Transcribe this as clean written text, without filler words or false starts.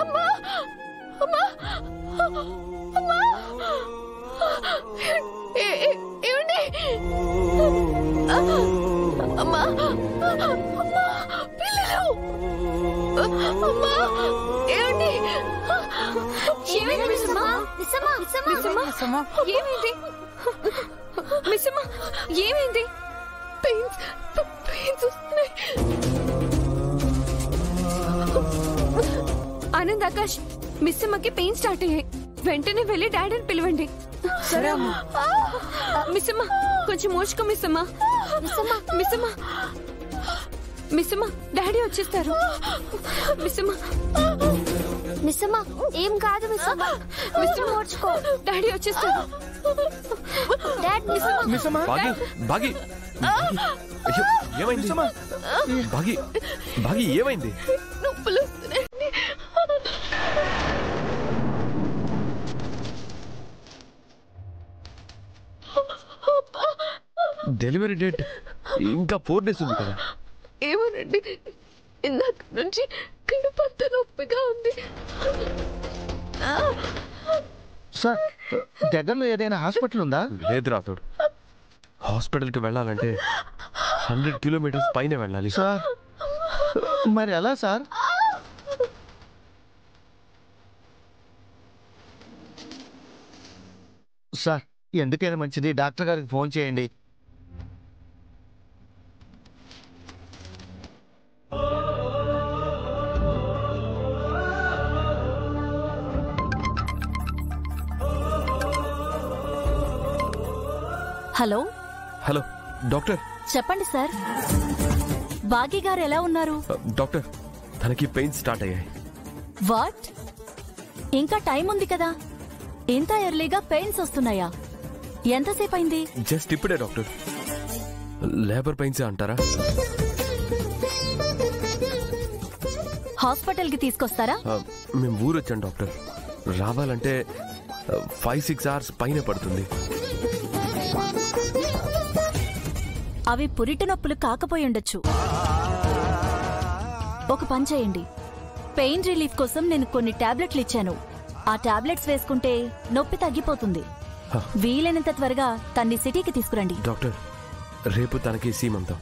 అమ్మా అమ్మా అమ్మా ఏమండి అమ్మా అమ్మా పిల్లలు అమ్మా ఏమండి ఏమైంది మిస్సమ్మా మిస్సమ్మా మిస్సమ్మా మిస్సమ్మా ఏమైంది మిస్సమ్మా ఏమైంది పెయిన్స్ వస్తున్నాయి ఆనంద్ ఆకాష్ మిస్సమ్మకి పెయిన్ స్టార్ట్ అయ్యాయి వెంటనే వెళ్ళి డాడీని పిలవండి మిస్సమ్మా కొంచెం మోచుకో మిస్సమ్మా మిస్సమ్మా మిస్సమ్మా మిస్సమ్మా డాడీ వచ్చేస్తారు మిస్సమ్మా మిస్సమ్మా ఏం కాదు మిస్సమ్మా మిస్సమ్మా మోచుకో డాడీ వచ్చేస్తారు డాడ్ మిస్సమ్మా బాగి అయ్యో ఏమైంది బాగి ఏమైంది నొప్పులు వస్తున్నాయి డెలివరీ డేట్ ఇంకా 4 days ఉంది కదా. ఏమోనండి ఇందాక నుంచి కడుపంత నొప్పిగా ఉంది. సార్ దగ్గరలో ఏదైనా హాస్పిటల్ ఉందా? లేదు రాతోడు, హాస్పిటల్కి వెళ్ళాలంటే 100 kilometers పైన వెళ్ళాలి. సార్ మరి ఎలా సార్? సార్ ఎందుకైనా మంచిది డాక్టర్ గారికి ఫోన్ చేయండి. Hello hello doctor. చెప్పండి సార్, బాగి గారు ఎలా ఉన్నారు? డాక్టర్ తనకి పెయిన్ స్టార్ట్ అయ్యాయి. వాట్? ఇంకా టైం ఉంది కదా, ఇంత ఎర్లీగా పెయిన్స్ వస్తున్నాయా? ఎంతసేపు అయింది? జస్ట్ ఇప్పుడే డాక్టర్. లేబర్ పెయిన్స్ అంటారా? హాస్పిటల్ కి తీసుకొస్తారా? మేము ఊరొచ్చాం డాక్టర్, రావాలంటే 5-6 hours పైన పడుతుంది. అవి పురిటి నొప్పులు కాకపోయి ఉండొచ్చు. ఒక పని చేయండి, పెయిన్ రిలీఫ్ కోసం నేను కొన్ని టాబ్లెట్లు ఇచ్చాను. ఆ టాబ్లెట్స్ వేసుకుంటే నొప్పి తగ్గిపోతుంది. వీలైనంత త్వరగా తన్ని సిటీకి తీసుకురండి. డాక్టర్ రేపు తనకి సీమంతం.